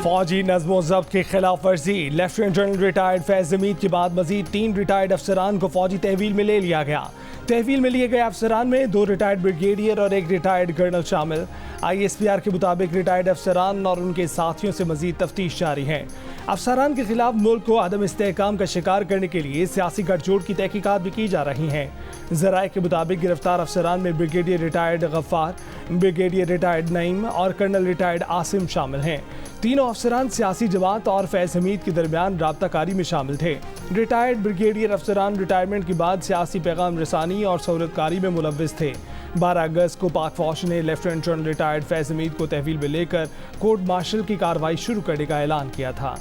फौजी नज़्म ज़ब्त की खिलाफ वर्जी। लेफ्टिनेंट जनरल रिटायर्ड फैज़ हमीद के बाद मजीद 3 रिटायर्ड अफसरान को फौजी तहवील में ले लिया गया। तहवील में लिए गए अफसरान में 2 रिटायर्ड ब्रिगेडियर और 1 रिटायर्ड कर्नल शामिल। ISPR के मुताबिक रिटायर्ड अफसरान और उनके साथियों से मजीद तफ्तीश जारी है। अफसरान के खिलाफ मुल्क को अदम इस्तेहकाम का शिकार करने के लिए सियासी गठजोड़ की तहकीकात भी की जा रही हैं। ज़राए के मुताबिक गिरफ्तार अफसरान में brigadier retired Ghaffar, brigadier retired Naeem और कर्नल रिटायर्ड आसिम शामिल हैं। तीनों अफसरान सियासी जमात और फैज़ हमीद के दरमियान राब्ताकारी में शामिल थे। रिटायर्ड ब्रिगेडियर अफसरान रिटायरमेंट के बाद सियासी पैगाम रसानी और सहूलतकारी में मुलव्विस थे। 12 अगस्त को पाक फौज ने लेफ्टिनेंट जनरल रिटायर्ड फैज़ हमीद को तहवील में लेकर कोर्ट मार्शल की कार्रवाई शुरू करने का ऐलान किया था।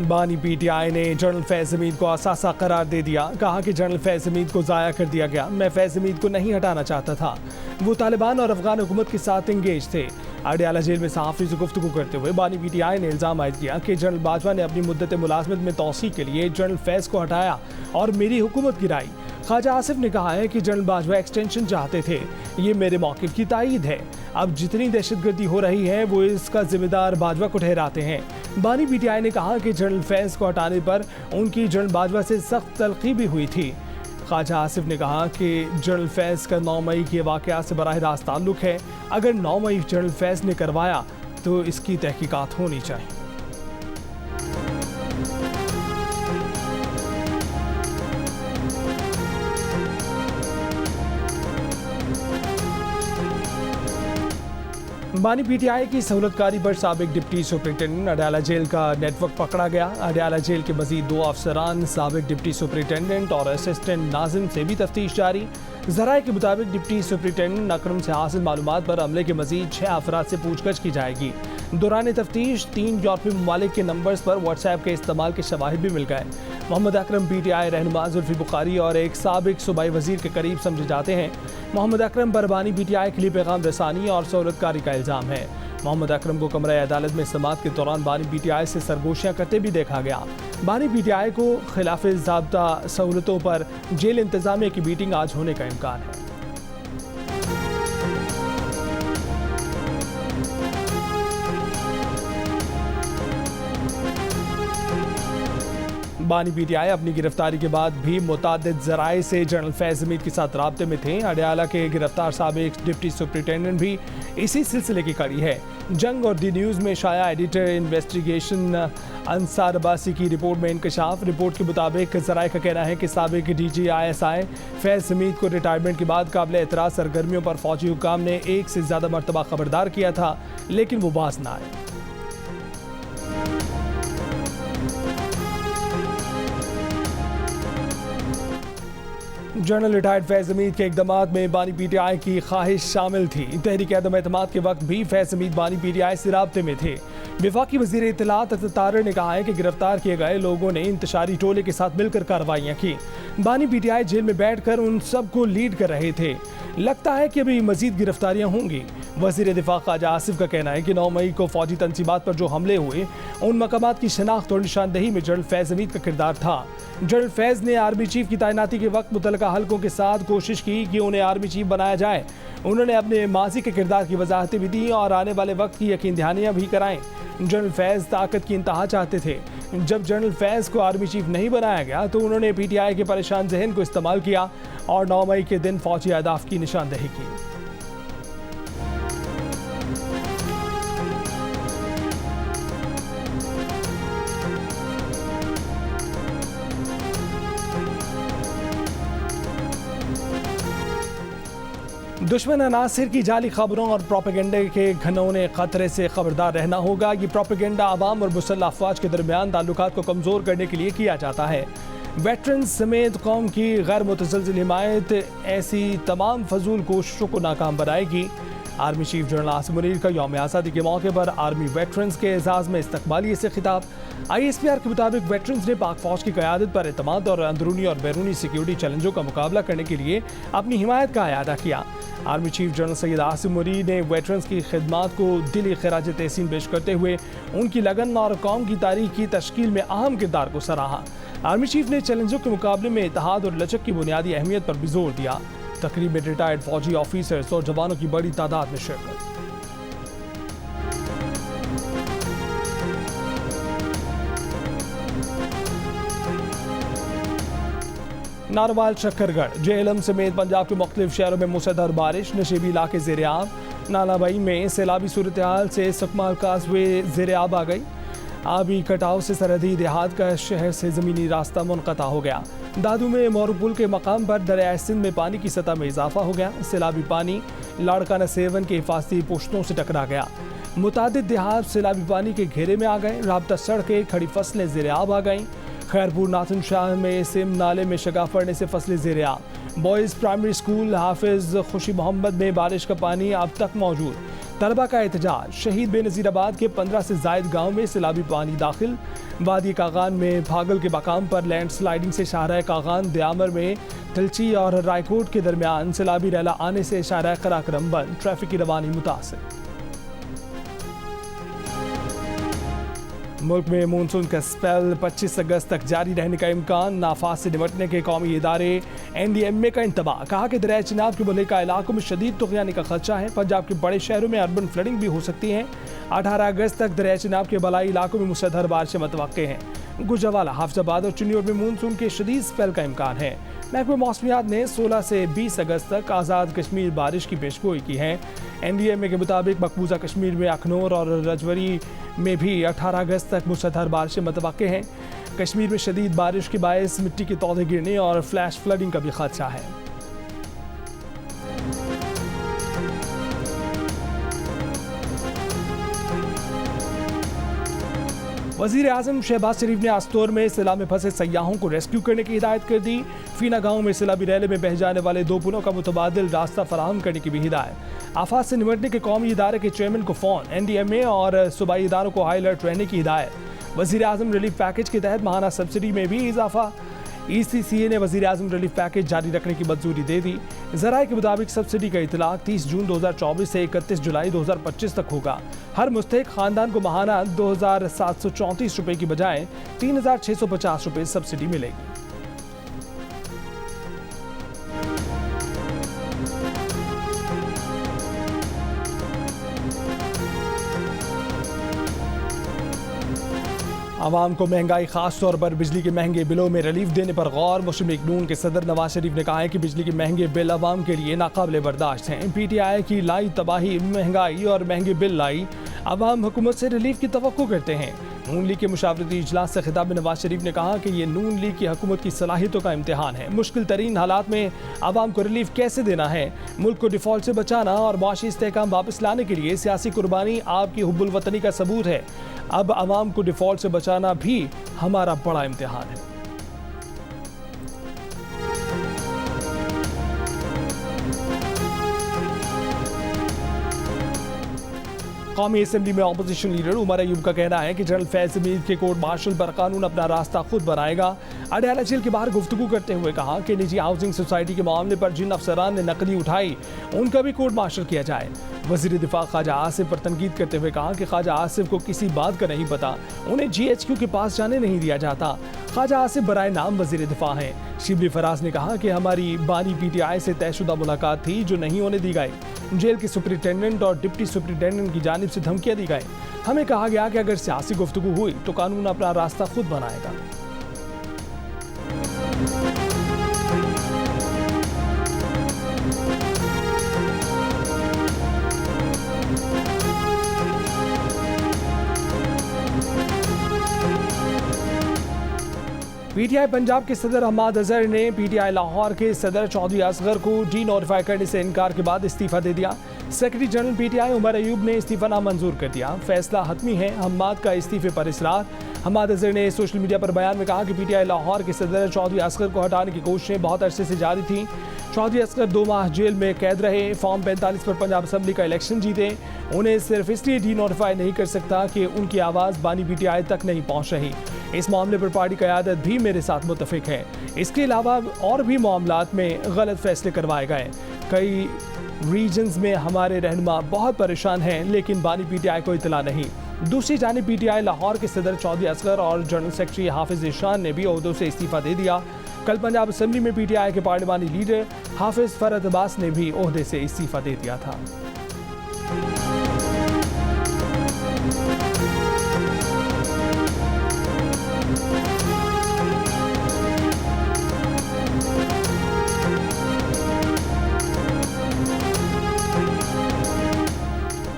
बानी PTI ने जनरल फैज़ हमीद को असासा करार दे दिया। कहा कि जनरल फैज़ हमीद को ज़ाया कर दिया गया। मैं फैज़ हमीद को नहीं हटाना चाहता था। वो तालिबान और अफगान हुकूमत के साथ इंगेज थे। अडयाला जेल में सहाफ़ी से गुफ्तगू करते हुए बानी PTI ने इल्ज़ाम आयद किया कि जनरल बाजवा ने अपनी मुद्दत मुलाजमत में तौसीक़ के लिए जनरल फैज़ को हटाया और मेरी हुकूमत गिराई। ख्वाजा आसिफ ने कहा है कि जनरल बाजवा एक्सटेंशन चाहते थे। ये मेरे मौक़िफ़ की तायीद है। अब जितनी दहशतगर्दी हो रही है वो इसका जिम्मेदार बाजवा को ठहराते हैं। बानी PTI ने कहा कि जनरल फैज़ को हटाने पर उनकी जनरल बाजवा से सख्त तलखी भी हुई थी। ख्वाजा आसिफ ने कहा कि जनरल फैज़ का 9 मई के वाक़या से बराह रास्त ताल्लुक़ है। अगर 9 मई जनरल फैज़ ने करवाया तो इसकी तहकीकात होनी चाहिए। बानी PTI की सहूलतकारी पर साबिक डिप्टी सुपरिटेंडेंट अडयाला जेल का नेटवर्क पकड़ा गया। अडयाला जेल के मजीद 2 अफसरान, साबिक डिप्टी सुपरिटेंडेंट और असिस्टेंट नाजिम से भी तफ्तीश जारी। ज़राए के मुताबिक डिप्टी सुपरिटेंडेंट अकरम से हासिल मालूमात पर अमले के मजीद 6 अफराद से पूछगछ की जाएगी। दौरान तफ्तीश 3 यूरोपीय ममालिक के नंबर्स पर व्हाट्सएप के इस्तेमाल के शवाहिद भी मिल गए। मोहम्मद अकरम PTI रहनुमा जुल्फी बुखारी और एक साबिक सूबाई वजीर के करीब समझे जाते हैं। मोहम्मद अकरम पर बानी PTI के लिए पैगाम रसानी और सहूलतकारी का इल्ज़ाम है। मोहम्मद अकरम को कमरा अदालत में समाअत के दौरान बानी PTI से सरगोशियाँ करते भी देखा गया। बानी PTI को खिलाफ ज़ाब्ता सहूलतों पर जेल इंतज़ामिया की मीटिंग आज होने का इम्कान है। बानी PTI अपनी गिरफ्तारी के बाद भी मुतादिद ज़राए से जनरल फैज़ हमीद के साथ राब्ते में थे। अडयाला के गिरफ्तार साबिक डिप्टी सुपरिटेंडेंट भी इसी सिलसिले की कड़ी है। जंग और दी न्यूज़ में शाया एडिटर इन्वेस्टिगेशन अंसार अब्बासी की रिपोर्ट में इंकशाफ। रिपोर्ट के मुताबिक ज़राए का कहना है कि साबिक DG ISI फैज़ हमीद को रिटायरमेंट के बाद काबिल एतराज़ सरगर्मियों पर फौजी हुकाम ने 1 से ज़्यादा मरतबा खबरदार किया था, लेकिन वो बाज ना आए। जनरल रिटायर्ड फैज़ हमीद के इक़दामात में बानी PTI की ख्वाहिश शामिल थी। तहरीक अदम एतमाद के वक्त भी फैज़ हमीद बानी PTI से राब्ते में थे। वफाकी वज़ीर इत्तलात तारर ने कहा है कि गिरफ्तार किए गए लोगों ने इंतशारी टोले के साथ मिलकर कार्रवाइयाँ की। बानी PTI जेल में बैठ कर उन सब को लीड कर रहे थे। लगता है कि अभी मजीद गिरफ्तारियाँ होंगी। वज़ीर दिफा ख्वाजा आसिफ का कहना है कि 9 मई को फौजी तनसीबात पर जो हमले हुए उन मकामात की शनाख्त और निशानदही में जनरल फैज़ हमीद का किरदार था। जनरल फैज़ ने आर्मी चीफ की तैनाती के वक्त मुतलका हल्कों के साथ कोशिश की कि उन्हें आर्मी चीफ बनाया जाए। उन्होंने अपने माजी के किरदार की वजाहतें भी दी और आने वाले वक्त की यकीन दहानियाँ भी कराएं। जनरल फैज़ ताकत की इंतहा चाहते थे। जब जनरल फैज़ को आर्मी चीफ नहीं बनाया गया तो उन्होंने PTI के परेशान जहन को इस्तेमाल किया और 9 मई के दिन फौजी अहदाफ की निशानदही की। दुश्मन अनासिर की जाली खबरों और प्रोपेगेंडे के घनौने खतरे से खबरदार रहना होगा। ये प्रोपेगेंडा आवाम और मुसल्लह अफवाज के दरमियान ताल्लुकात को कमज़ोर करने के लिए किया जाता है। वेटरन्स समेत कौम की गैर मुतज़लज़िल हिमायत ऐसी तमाम फजूल कोशिशों को नाकाम बनाएगी। Army chief general Asim Munir का यौम आज़ादी के मौके पर आर्मी वेटरन्स के एजाज़ में इस्तकबालिये से खिताब। ISPR के मुताबिक वेटरन्स ने पाक फौज की क़यादत पर एतमाद और अंदरूनी और बैरूनी सिक्योरिटी चैलेंजों का मुकाबला करने के लिए अपनी हिमायत का अयादा किया। Army chief general Syed Asim Munir ने वेटरन्स की खिदमात को दिली खराज तहसीन पेश करते हुए उनकी लगन और कौम की तारीख की तश्कील में अहम किरदार को सराहा। आर्मी चीफ ने चैलेंजों के मुकाबले में इत्तेहाद और लचक की बुनियादी अहमियत पर भी जोर दिया। तकरीब में रिटायर्ड फौजी ऑफिसर्स और जवानों की बड़ी तादाद में शिरकत। नारवाल, शक्करगढ़, जेहलम समेत पंजाब के मुख्तलिफ शहरों में मूसलाधार बारिश, नशेबी इलाके ज़ेर-ए-आब। नालाबाई में सैलाबी सूरत हाल से सकमा काजवे ज़ेर-ए-आब आ गई। आबी कटाव से सरहदी देहात का शहर से ज़मीनी रास्ता मुनक़ता हो गया। दादू में मोरू पुल के मकाम पर दरिया सिंध में पानी की सतह में इजाफा हो गया। सैलाबी पानी लाड़काना सेवन के हिफाजती पोस्टों से टकरा गया। मुतादिद देहात सैलाबी पानी के घेरे में आ गए। राब्ता सड़कें, खड़ी फसलें ज़ेर-ए-आब आ गईं। खैरपुर नाथन शाह में सिम नाले में शगाफ पड़ने से फसलें ज़ेर-ए-आब। बॉयज़ प्राइमरी स्कूल हाफिज खुशी मोहम्मद में बारिश का पानी अब तक मौजूद। तलबा का एहतजाज। शहीद बेनज़ीराबाद के 15 से जायद गाँव में सैलाबी पानी दाखिल। वादी कागान में भागल के मकाम पर लैंड स्लाइडिंग से शाहराह कागान, दयामर में तिलची और रायकोट के दरमियान सैलाबी रैला आने से शाहराह कराक्रम बंद। ट्रैफिक की रवानी मुतासिर। मुल्क में मानसून का स्पेल 25 अगस्त तक जारी रहने का इम्कान। नाफाज से निपटने के कौमी इदारे NDMA का इंतबाह। कहा कि दरिया चिनाब के मुल्का इलाकों में शदीद तुग़यानी का खदशा है। पंजाब के बड़े शहरों में अर्बन फ्लडिंग भी हो सकती है। 18 अगस्त तक दरिया चिनाब के बलाई इलाकों में मूसलाधार बारिशें मुतवक्के हैं। गुजरावाला, हाफिजाबाद और चिन्नौर में मानसून के शदीद स्पेल का इम्कान है। महकमा मौसमियात ने 16 से 20 अगस्त तक आज़ाद कश्मीर बारिश की पेशगोई की है। NDMA के मुताबिक मकबूजा कश्मीर में अखनौर और रजौरी में भी 18 अगस्त तक मूसलाधार बारिशें मुतवक्के हैं। कश्मीर में शदीद बारिश के बायस मिट्टी के तौदे गिरने और फ्लैश फ्लडिंग का भी खदशा है। वज़ीर आज़म शहबाज शरीफ ने आस्तौर में सैलाब में फंसे सयाहों को रेस्क्यू करने की हिदायत कर दी। फीना गांव में सैलाबी रैले में बह जाने वाले 2 पुलों का मुतबादिल रास्ता फराहम करने की भी हिदायत। आफात से निपटने के कौमी इदारे के चेयरमैन को फ़ोन। NDMA और सूबाई इदारों को हाई अलर्ट रहने की हिदायत। वज़ीर आज़म रिलीफ पैकेज के तहत माहाना सब्सिडी में भी इजाफा। ECCA ने वज़ीर आज़म रिलीफ पैकेज जारी रखने की मंजूरी दे दी। ज़राए के मुताबिक सब्सिडी का इतलाक़ 30 जून 2024 से 31 जुलाई 2025 तक होगा। हर मुस्तहिक ख़ानदान को माहाना 2734 रुपये की बजाय 3650 रुपये सब्सिडी मिलेगी। आवाम को महंगाई, खास तौर पर बिजली के महंगे बिलों में रिलीफ देने पर गौर। मुस्लिम लीग नून के सदर नवाज शरीफ ने कहा है कि बिजली के महंगे बिल आवाम के लिए नाकाबिले बर्दाश्त हैं। PTI की लाई तबाही, महंगाई और महंगे बिल लाई आवाम हुकूमत से रिलीफ की तवक्को करते हैं। नून लीग के मुशावरती इजलास से खिताब में नवाज शरीफ ने कहा कि ये नून लीग की हुकूमत की सलाहियतों का इम्तिहान है। मुश्किल तरीन हालात में आवाम को रिलीफ कैसे देना है, मुल्क को डिफॉल्ट से बचाना और माशी इस्तेहकाम वापस लाने के लिए सियासी कुर्बानी आपकी हुब्बुल वतनी का सबूत है। अब आवाम को डिफॉल्ट से बचाना भी हमारा बड़ा इम्तिहान है। कौमी असेंबली में अपोजिशन लीडर उमर अयूब का कहना है कि जनरल फैज हमीद के कोर्ट मार्शल पर कानून अपना रास्ता खुद बनाएगा। अडयाला जेल के बाहर गुफ्तगू करते हुए कहा कि निजी हाउसिंग सोसाइटी के मामले पर जिन अफसरान ने नकदी उठाई उनका भी कोर्ट मार्शल किया जाए। वज़ीर दिफा ख्वाजा आसिफ पर तनकीद करते हुए कहा कि ख्वाजा आसिफ को किसी बात का नहीं पता, उन्हें GHQ के पास जाने नहीं दिया जाता। ख्वाजा आसिफ बराए नाम वज़ीर दिफा हैं। शिबली फराज ने कहा कि हमारी बानी PTI से तयशुदा मुलाकात थी जो नहीं होने दी गई। जेल के सुपरिटेंडेंट और डिप्टी सुपरिटेंडेंट की जानिब से धमकियां दी गई। हमें कहा गया कि अगर सियासी गुफ्तगू हुई तो कानून अपना रास्ता खुद बनाएगा। PTI पंजाब के सदर हम्माद अजहर ने PTI लाहौर के सदर चौधरी असगर को डी नोटिफाई करने से इनकार के बाद इस्तीफा दे दिया। Secretary general PTI Umar Ayub ने इस्तीफा नामंजूर कर दिया। फैसला हतमी है, हम्माद का इस्तीफे पर इसरार। हम्माद अजहर ने सोशल मीडिया पर बयान में कहा कि PTI लाहौर के सदर चौधरी असगर को हटाने की कोशिशें बहुत अरसे से जारी थी। चौधरी असगर 2 माह जेल में कैद रहे। फॉर्म 45 पर पंजाब असम्बली का इलेक्शन जीते। उन्हें सिर्फ इसलिए डी नोटिफाई नहीं कर सकता कि उनकी आवाज़ बानी PTI तक नहीं पहुँच रही। इस मामले पर पार्टी क़यादत भी मेरे साथ मुत्तफिक है। इसके अलावा और भी मामलात में गलत फैसले करवाए गए। कई रीजन्स में हमारे रहनुमा बहुत परेशान हैं, लेकिन बानी PTI को इतला नहीं। दूसरी जानिब PTI लाहौर के सदर चौधरी असगर और जनरल सेक्रेटरी हाफिज ईशान ने भी ओहदों से इस्तीफा दे दिया। कल पंजाब असेंबली में पीटीआई के पार्लिमानी लीडर हाफिज फरहत अब्बास ने भी ओहदे से इस्तीफा दे दिया था।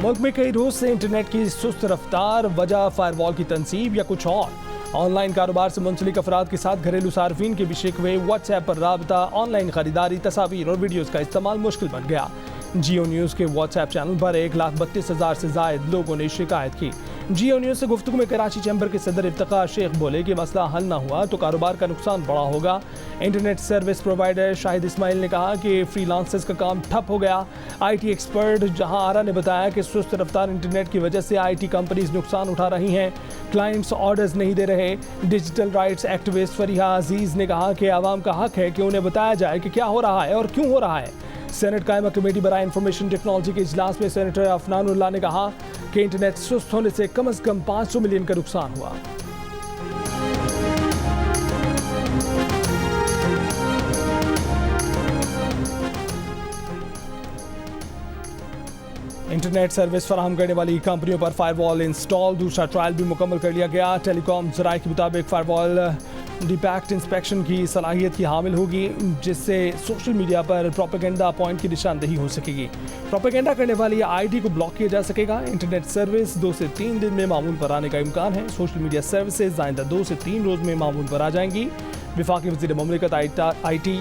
मुल्क में कई रोज से इंटरनेट की सुस्त रफ्तार, वजह फायरवॉल की तनसीब या कुछ और। ऑनलाइन कारोबार से मुंसलिक अफराद के साथ घरेलू सार्फिन के भी शिकवे, व्हाट्सएप पर राबता, ऑनलाइन खरीदारी, तस्वीर और वीडियोस का इस्तेमाल मुश्किल बन गया। जियो न्यूज़ के व्हाट्सएप चैनल पर 1,32,000 से जायद लोगों ने शिकायत की। जियो न्यूज़ से गुफ्तगू में कराची चैम्बर के सदर इफ्तिखार शेख बोले कि मसला हल ना हुआ तो कारोबार का नुकसान बड़ा होगा। Internet service provider Shahid Ismail ने कहा कि फ्रीलांसर्स का काम ठप हो गया। आईटी एक्सपर्ट जहां आरा ने बताया कि सुस्त रफ्तार इंटरनेट की वजह से आईटी कंपनीज नुकसान उठा रही हैं, क्लाइंट्स ऑर्डर्स नहीं दे रहे। डिजिटल राइट्स एक्टिविस्ट फरीहा अजीज ने कहा कि आवाम का हक है कि उन्हें बताया जाए कि क्या हो रहा है और क्यों हो रहा है। सेनेट कायमा कमेटी बराए इंफॉर्मेशन टेक्नोलॉजी के इजलास में सेनेटर अफनानुल्लाह ने कहा कि इंटरनेट सुस्त होने से कम 500 मिलियन का नुकसान हुआ। इंटरनेट सर्विस फराहम करने वाली कंपनियों पर फायरवॉल इंस्टॉल, दूसरा ट्रायल भी मुकम्मल कर लिया गया। टेलीकॉम ज़राए के मुताबिक फायरवॉल डिपैक्ट इंस्पेक्शन की सलाहियत की हामिल होगी, जिससे सोशल मीडिया पर प्रोपेगेंडा पॉइंट की निशानदेही हो सकेगी। प्रोपेगेंडा करने वाली आईडी को ब्लॉक किया जा सकेगा। इंटरनेट सर्विस 2 से 3 दिन में मामूल पर आने का इम्कान है। सोशल मीडिया सर्विसेज आइंदा 2 से 3 रोज में मामूल पर आ जाएंगी। वफाकी वज़ीर मुमलिकत आईटी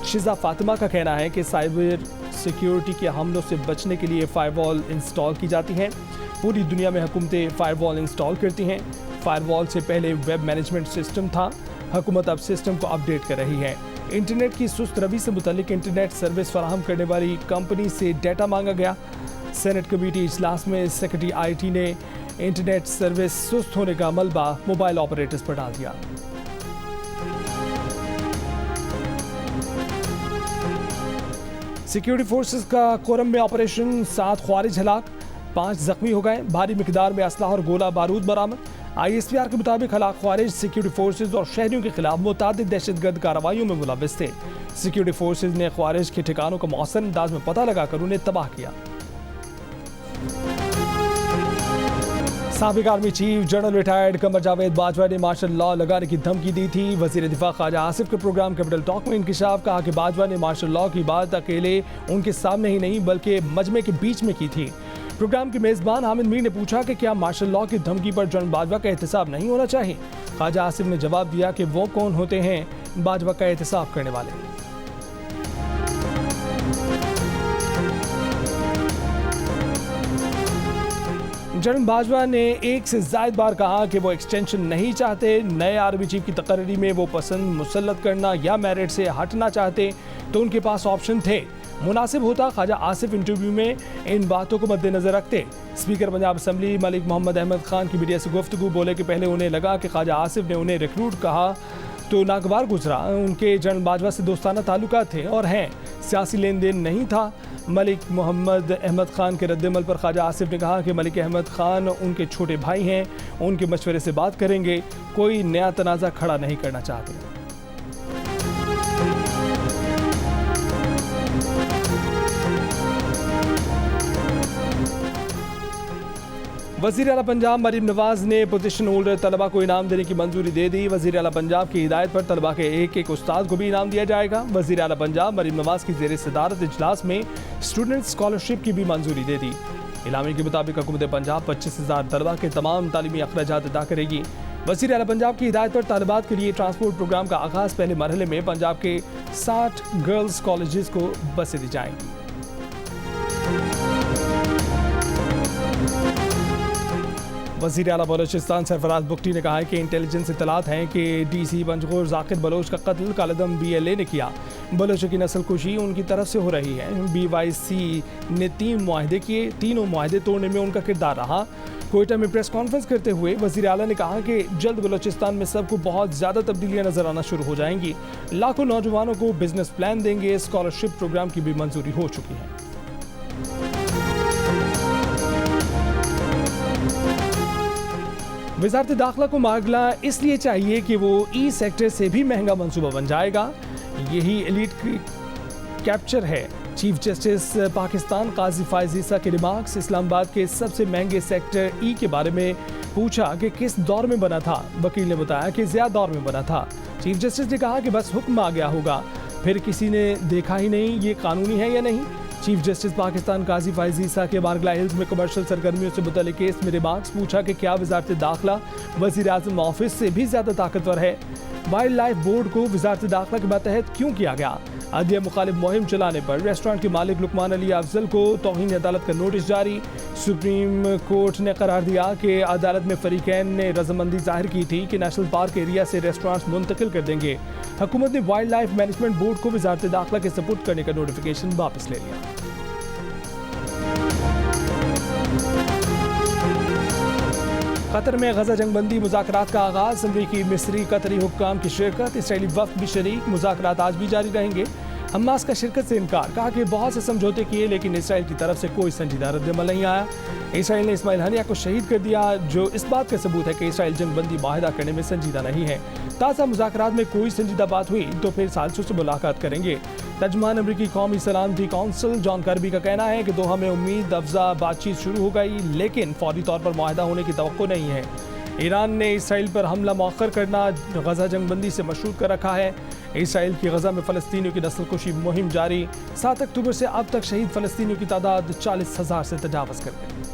शिजा फातिमा का कहना है कि साइबर सिक्योरिटी के हमलों से बचने के लिए फायरवॉल इंस्टॉल की जाती हैं। पूरी दुनिया में हुकूमतें फायरवॉल इंस्टॉल करती हैं। फायरवॉल से पहले वेब मैनेजमेंट सिस्टम था। हुकूमत अब सिस्टम को अपडेट कर रही है। इंटरनेट की सुस्त रवि से मुतालिक इंटरनेट सर्विस फराहम करने वाली कंपनी से डाटा मांगा गया। सेनेट कमेटी इजलास में सेक्रेटरी आईटी ने इंटरनेट सर्विस सुस्त होने का मलबा मोबाइल ऑपरेटर्स पर डाल दिया। सिक्योरिटी फोर्सेस का कोरम में ऑपरेशन, 7 ख्वारिज हलाक, 5 जख्मी हो गए। भारी मिकदार में असलाह और गोला बारूद बरामद। ISPR के मुताबिक हलाक ख्वारिज सिक्योरिटी फोर्सेज और शहरियों के खिलाफ मुतादिद दहशतगर्द कार्रवाइयों में मुलव्विस थे। सिक्योरिटी फोर्सेज ने ख्वारिज के ठिकानों का मौसर अंदाज में पता लगाकर उन्हें तबाह किया। साबिक army chief general retired Qamar Javed Bajwa ने मार्शल लॉ लगाने की धमकी दी थी। वजीर दिफा ख्वाजा आसिफ के प्रोग्राम कैपिटल टॉक में इंकिशाफ, कहा कि बाजवा ने मार्शल लॉ की बात अकेले उनके सामने ही नहीं बल्कि मजमे के बीच में की थी। प्रोग्राम के मेज़बान हामिद मीर ने पूछा कि क्या मार्शल लॉ की धमकी पर जनरल बाजवा का एहतसाब नहीं होना चाहिए। ख्वाजा आसिफ ने जवाब दिया कि वो कौन होते हैं बाजवा का एहतसाब करने वाले। जनरल बाजवा ने एक से ज़ायद बार कहा कि वो एक्सटेंशन नहीं चाहते। नए आर्मी चीफ की तकरीरी में वो पसंद मुसल्लत करना या मेरिट से हटना चाहते तो उनके पास ऑप्शन थे। मुनासिब होता ख्वाजा आसिफ इंटरव्यू में इन बातों को मद्देनजर रखते। स्पीकर पंजाब असम्बली मलिक मोहम्मद अहमद खान की मीडिया से गुफ्तगू, बोले कि पहले उन्हें लगा कि ख्वाजा आसिफ ने उन्हें रिक्रूट कहा तो नागवार गुजरा। उनके जनरल बाजवा से दोस्ताना ताल्लुकात थे और हैं, सियासी लेन देन नहीं था। मलिक मोहम्मद अहमद खान के रद्दमल पर ख्वाजा आसिफ ने कहा कि मलिक अहमद खान उनके छोटे भाई हैं, उनके मशवरे से बात करेंगे, कोई नया तनाज़ा खड़ा नहीं करना चाहते। वज़ीर आला पंजाब मरीम नवाज ने पोजीशन होल्डर तलबा को इनाम देने की मंजूरी दे दी। वज़ीर आला पंजाब की हिदायत पर तलबा के एक उस्ताद को भी इनाम दिया जाएगा। वज़ीर आला पंजाब मरीम नवाज की ज़ेर सदारत इजलास में स्टूडेंट स्कॉलरशिप की भी मंजूरी दे दी। इलामी के मुताबिक हुकूमत पंजाब 25,000 तलबा के तमाम तालीमी अखराजात अदा करेगी। वज़ीर आला पंजाब की हिदायत पर तालिबात के लिए ट्रांसपोर्ट प्रोग्राम का आगाज़, पहले मरहले में पंजाब के 60 गर्ल्स कॉलेजेस को बसें दी जाएंगी। वज़ीर आला बलोचिस्तान सरफराज बुख्ती ने कहा है कि इंटेलिजेंस इत्तलात हैं कि DC पंजगोर जाकिर बलोच का कत्ल कालदम BLA ने किया। बलोचों की नस्ल कुशी उनकी तरफ से हो रही है। BYC ने 3 मुआहदे किए, तीनों मुआहदे तोड़ने में उनका किरदार रहा। कोयटा में प्रेस कॉन्फ्रेंस करते हुए वज़ीर आला ने कहा कि जल्द बलोचिस्तान में सबको बहुत ज़्यादा तब्दीलियाँ नजर आना शुरू हो जाएंगी। लाखों नौजवानों को बिजनेस प्लान देंगे। स्कॉलरशिप प्रोग्राम की भी मंजूरी हो चुकी है। वजारत दाखिला को मामला इसलिए चाहिए कि वो ई सेक्टर से भी महंगा मंसूबा बन जाएगा। यही एलीट कैप्चर है। चीफ जस्टिस पाकिस्तान काजी फायज ईसा के रिमार्क्स। इस्लामाबाद के सबसे महंगे सेक्टर ई के बारे में पूछा कि किस दौर में बना था। वकील ने बताया कि ज़्यादा दौर में बना था। चीफ जस्टिस ने कहा कि बस हुक्म आ गया होगा, फिर किसी ने देखा ही नहीं ये कानूनी है या नहीं। चीफ जस्टिस पाकिस्तान काजी फायज ईसा के बारगला हिल्स में कमर्शियल सरगर्मियों से मुतल्लिक केस में रिमार्क्स पूछा कि क्या वजारत दाखिला वज़ीर आज़म ऑफिस से भी ज़्यादा ताकतवर है। वाइल्ड लाइफ बोर्ड को वजारत दाखिला के मातहत क्यों किया गया। अदलिया मुखालिफ मुहिम चलाने पर रेस्टोरेंट के मालिक लुकमान अली अफजल को तौहीन अदालत का नोटिस जारी। सुप्रीम कोर्ट ने करार दिया कि अदालत में फरीकैन ने रजामंदी जाहिर की थी कि नेशनल पार्क एरिया से रेस्टोरेंट्स मुंतकिल कर देंगे। हुकूमत ने वाइल्ड लाइफ मैनेजमेंट बोर्ड को वजारत दाखिला के सपुर्द करने का नोटिफिकेशन वापस ले लिया। कतर में गजा जंगबंदी मुज़ाकरात का आगाज़। अमरीकी मिस्री कतरी हुक्काम की शिरकत। इसराइली वफ़द भी शरीक। मुज़ाकरात आज भी जारी रहेंगे। हमास का शिरकत से इनकार। कहा कि बहुत से समझौते किए लेकिन इसराइल की तरफ से कोई संजीदा रद्द-ए-अमल नहीं आया। इसराइल ने इस्माइल हनिया को शहीद कर दिया, जो इस बात का सबूत है कि इसराइल जंगबंदी माहिदा करने में संजीदा नहीं है। ताज़ा मुज़ाकरात में कोई संजीदा बात हुई तो फिर साजिशों से मुलाकात करेंगे। तर्जुमान अमरीकी कौमी सलामती कौंसिल जॉन कर्बी का कहना है कि दोहा में उम्मीद अफजा बातचीत शुरू हो गई लेकिन फौरी तौर पर मुआहदा होने की तवक्को नहीं है। ईरान ने इसराइल पर हमला मौखर करना गजा जंगबंदी से मशरूत कर रखा है। इसराइल की गजा में फ़लस्तीनियों की नस्लकुशी मुहिम जारी। 7 अक्टूबर से अब तक शहीद फ़लस्तीनियों की तादाद 40,000 से तजावज़ कर गई।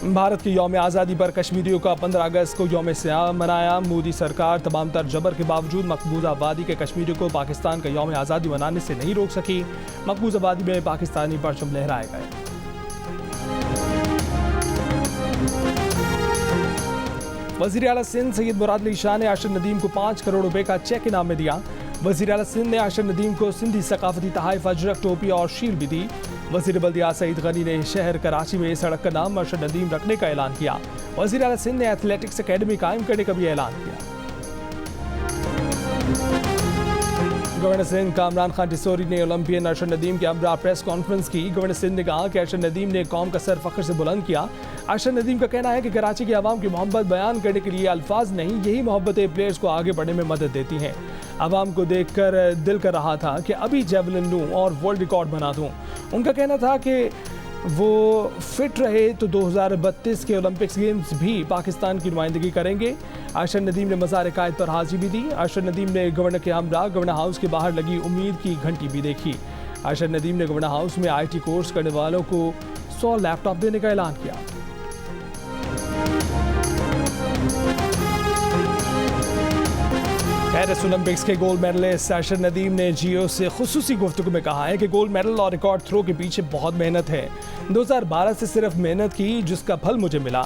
भारत की यौम आज़ादी पर कश्मीरियों का 15 अगस्त को यौम सियाम मनाया। मोदी सरकार तमाम तर जबर के बावजूद मकबूज आबादी के कश्मीरियों को पाकिस्तान का यौम आज़ादी मनाने से नहीं रोक सकी। मकबूज आबादी में पाकिस्तानी परचम लहराए गए। वज़ीर आला सिंध सैयद मुराद अली शाह ने आशिर नदीम को 5 करोड़ रुपए का चेक इनाम में दिया। वज़ीर आला सिंध ने आशिर नदीम को सिंधी सकाफती तहाइफ अजरक, टोपी और शील भी दी। वज़ीर बल्दियात सईद गनी ने शहर कराची में सड़क का नाम आशिर नदीम रखने का ऐलान किया। वज़ीर आला सिंध ने एथलेटिक्स अकेडमी कायम करने का भी ऐलान किया। गवर्नर सिंध कामरान खान टिसोरी ने ओलंपियन आशिर नदीम के हमरा प्रेस कॉन्फ्रेंस की। गवर्नर सिंध ने कहा कि आशिर नदीम ने कौम का सर फख्र से बुलंद किया। आशिर नदीम का कहना है कि कराची की आवाम की मोहब्बत बयान करने के लिए अल्फाज नहीं, यही मोहब्बतें प्लेयर्स को आगे बढ़ने में मदद देती हैं। आवाम को देखकर दिल कर रहा था कि अभी जेवलिन लूँ और वर्ल्ड रिकॉर्ड बना दूँ। उनका कहना था कि वो फिट रहे तो 2032 के ओलंपिक्स गेम्स भी पाकिस्तान की नुमाइंदगी करेंगे। आशिर नदीम ने मज़ार कायद पर हाजिरी भी दी। आशिर नदीम ने गवर्नर के हमरा गवर्नर हाउस के बाहर लगी उम्मीद की घंटी भी देखी। आशिर नदीम ने गवर्नर हाउस में IT कोर्स करने वालों को 100 लैपटॉप देने का ऐलान किया। पेरिस ओलंपिक्स के गोल्ड मेडलिस्ट आशिर नदीम ने जियो से खुसूसी गुफ्तगू में कहा है कि गोल्ड मेडल और रिकॉर्ड थ्रो के पीछे बहुत मेहनत है। 2012 से सिर्फ मेहनत की जिसका फल मुझे मिला।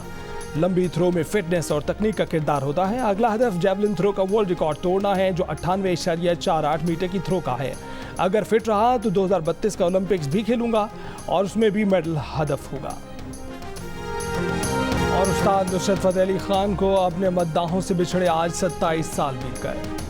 लंबी थ्रो में फिटनेस और तकनीक का किरदार होता है। अगला हदफ जेवलिन थ्रो का वर्ल्ड रिकॉर्ड तोड़ना है जो 98.48 मीटर की थ्रो का है। अगर फिट रहा तो 2032 का ओलंपिक्स भी खेलूंगा और उसमें भी मेडल हदफ होगा। और उस्ताद नुसरत फतेह अली खान को अपने मद्दाहों से बिछड़े आज 27 साल बीत गए।